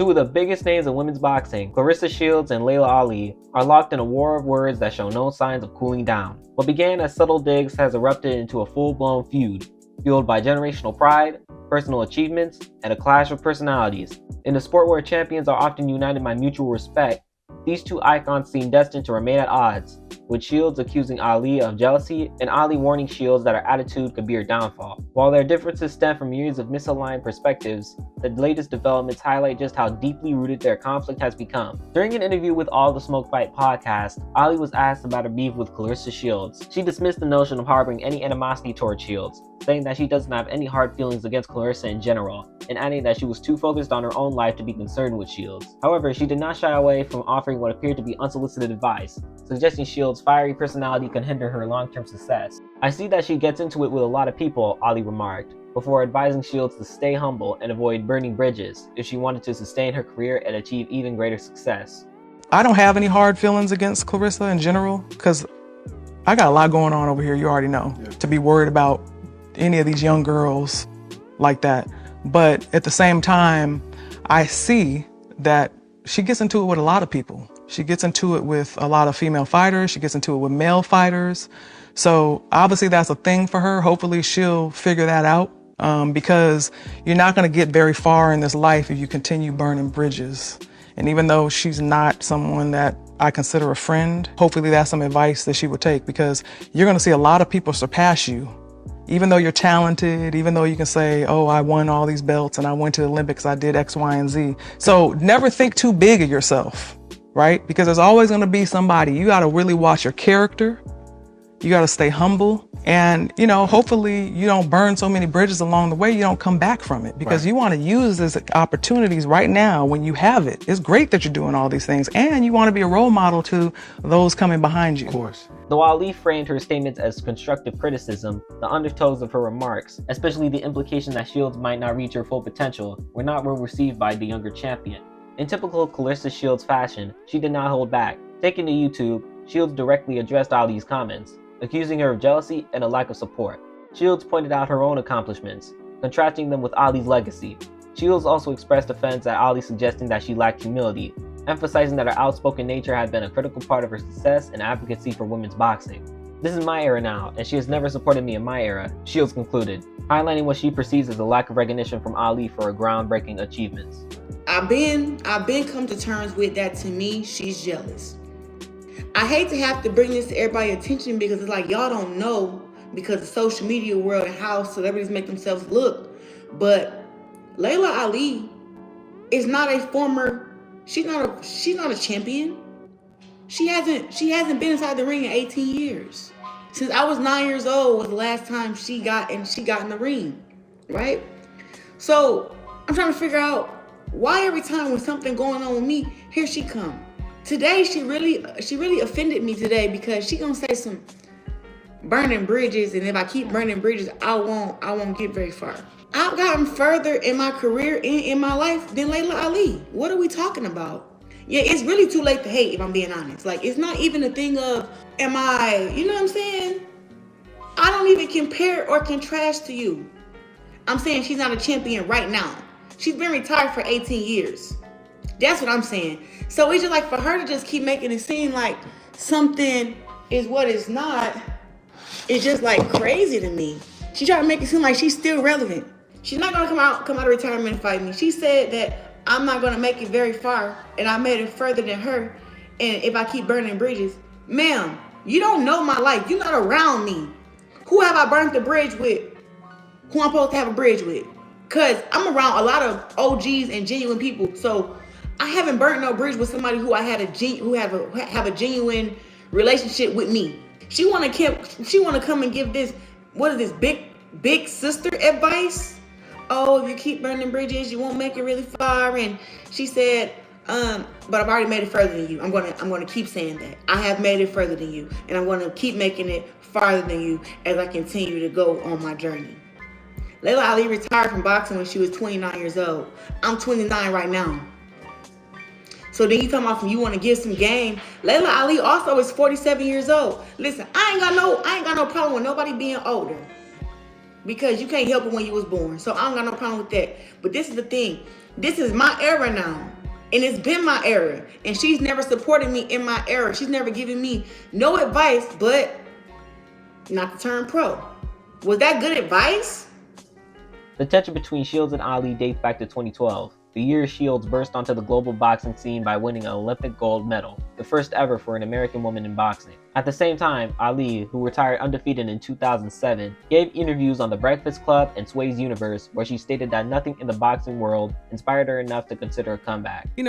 Two of the biggest names in women's boxing, Claressa Shields and Laila Ali, are locked in a war of words that show no signs of cooling down. What began as subtle digs has erupted into a full-blown feud, fueled by generational pride, personal achievements, and a clash of personalities. In a sport where champions are often united by mutual respect, these two icons seem destined to remain at odds, with Shields accusing Ali of jealousy and Ali warning Shields that her attitude could be her downfall. While their differences stem from years of misaligned perspectives, the latest developments highlight just how deeply rooted their conflict has become. During an interview with All the Smoke Fight podcast, Ali was asked about her beef with Claressa Shields. She dismissed the notion of harboring any animosity toward Shields, saying that she doesn't have any hard feelings against Claressa in general, and adding that she was too focused on her own life to be concerned with Shields. However, she did not shy away from offering what appeared to be unsolicited advice, suggesting Shields' fiery personality can hinder her long-term success. "I see that she gets into it with a lot of people," Ali remarked, before advising Shields to stay humble and avoid burning bridges if she wanted to sustain her career and achieve even greater success. I don't have any hard feelings against Claressa in general, because I got a lot going on over here, you already know, to be worried about any of these young girls like that. But at the same time, I see that she gets into it with a lot of people. She gets into it with a lot of female fighters. She gets into it with male fighters. So obviously that's a thing for her. Hopefully she'll figure that out, because you're not going to get very far in this life if you continue burning bridges. And even though she's not someone that I consider a friend, hopefully that's some advice that she would take, because you're going to see a lot of people surpass you. Even though you're talented, even though you can say, oh, I won all these belts and I went to the Olympics, I did X, Y, and Z. So never think too big of yourself, right? Because there's always going to be somebody. You got to really watch your character. You got to stay humble. And, you know, hopefully you don't burn so many bridges along the way, you don't come back from it, because you want to use these opportunities right now when you have it. It's great that you're doing all these things, and you want to be a role model to those coming behind you. Of course. Though Ali framed her statements as constructive criticism, the undertones of her remarks, especially the implication that Shields might not reach her full potential, were not well received by the younger champion. In typical Claressa Shields fashion, she did not hold back. Taking to YouTube, Shields directly addressed Ali's comments, accusing her of jealousy and a lack of support. Shields pointed out her own accomplishments, contrasting them with Ali's legacy. Shields also expressed offense at Ali suggesting that she lacked humility, emphasizing that her outspoken nature had been a critical part of her success and advocacy for women's boxing. "This is my era now, and she has never supported me in my era," Shields concluded, highlighting what she perceives as a lack of recognition from Ali for her groundbreaking achievements. I've been come to terms with that. To me, she's jealous. I hate to have to bring this to everybody's attention, because it's like y'all don't know, because of social media world and how celebrities make themselves look. But Laila Ali is not a former. She's not a champion. She hasn't been inside the ring in 18 years. Since I was 9 years old was the last time she got in the ring, right? So I'm trying to figure out why every time when something going on with me, here she come. Today she really offended me today, because she gonna say some burning bridges, and if I keep burning bridges, I won't get very far. I've gotten further in my career and in my life than Laila Ali. What are we talking about? Yeah, it's really too late to hate, if I'm being honest. Like, it's not even a thing of, am I, you know what I'm saying? I don't even compare or contrast to you. I'm saying she's not a champion right now. She's been retired for 18 years. That's what I'm saying. So it's just like, for her to just keep making it seem like something is what it's not, it's just like crazy to me. She tried to make it seem like she's still relevant. She's not gonna come out of retirement and fight me. She said that I'm not gonna make it very far, and I made it further than her, and if I keep burning bridges. Ma'am, you don't know my life. You're not around me. Who have I burnt the bridge with? Who I'm supposed to have a bridge with? Cause I'm around a lot of OGs and genuine people. So I haven't burnt no bridge with somebody who I had have a genuine relationship with me. She wanna come and give this, what is this, big sister advice? Oh, if you keep burning bridges, you won't make it really far. And she said, but I've already made it further than you. I'm gonna keep saying that. I have made it further than you, and I'm gonna keep making it farther than you as I continue to go on my journey. Laila Ali retired from boxing when she was 29 years old. I'm 29 right now. So then you talking about you want to give some game. Laila Ali also is 47 years old. Listen, I ain't got no problem with nobody being older, because you can't help it when you was born. So I don't got no problem with that. But this is the thing. This is my era now. And it's been my era. And she's never supported me in my era. She's never given me no advice but not to turn pro. Was that good advice? The tension between Shields and Ali dates back to 2012, the year Shields burst onto the global boxing scene by winning an Olympic gold medal, the first ever for an American woman in boxing. At the same time, Ali, who retired undefeated in 2007, gave interviews on The Breakfast Club and Sway's Universe where she stated that nothing in the boxing world inspired her enough to consider a comeback. I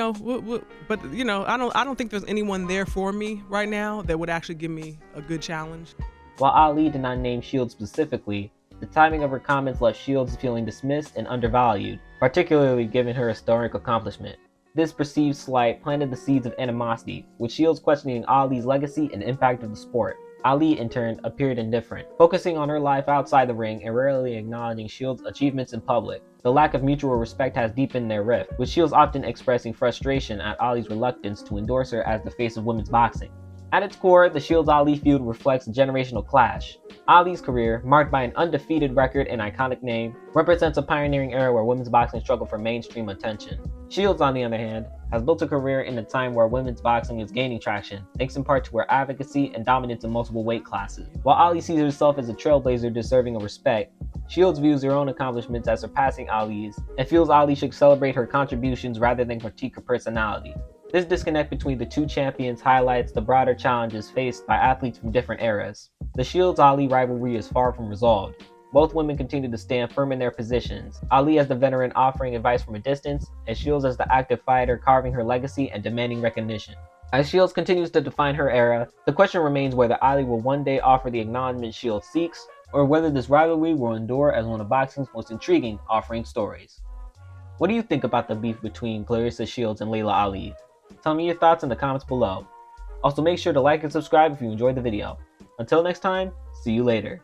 don't think there's anyone there for me right now that would actually give me a good challenge. While Ali did not name Shields specifically, the timing of her comments left Shields feeling dismissed and undervalued, particularly given her historic accomplishment. This perceived slight planted the seeds of animosity, with Shields questioning Ali's legacy and impact of the sport. Ali, in turn, appeared indifferent, focusing on her life outside the ring and rarely acknowledging Shields' achievements in public. The lack of mutual respect has deepened their rift, with Shields often expressing frustration at Ali's reluctance to endorse her as the face of women's boxing. At its core, the Shields-Ali feud reflects a generational clash. Ali's career, marked by an undefeated record and iconic name, represents a pioneering era where women's boxing struggled for mainstream attention. Shields, on the other hand, has built a career in a time where women's boxing is gaining traction, thanks in part to her advocacy and dominance in multiple weight classes. While Ali sees herself as a trailblazer deserving of respect, Shields views her own accomplishments as surpassing Ali's, and feels Ali should celebrate her contributions rather than critique her personality. This disconnect between the two champions highlights the broader challenges faced by athletes from different eras. The Shields-Ali rivalry is far from resolved. Both women continue to stand firm in their positions, Ali as the veteran offering advice from a distance, and Shields as the active fighter carving her legacy and demanding recognition. As Shields continues to define her era, the question remains whether Ali will one day offer the acknowledgement Shields seeks, or whether this rivalry will endure as one of boxing's most intriguing offering stories. What do you think about the beef between Claressa Shields and Laila Ali? Tell me your thoughts in the comments below. Also, make sure to like and subscribe if you enjoyed the video. Until next time, see you later.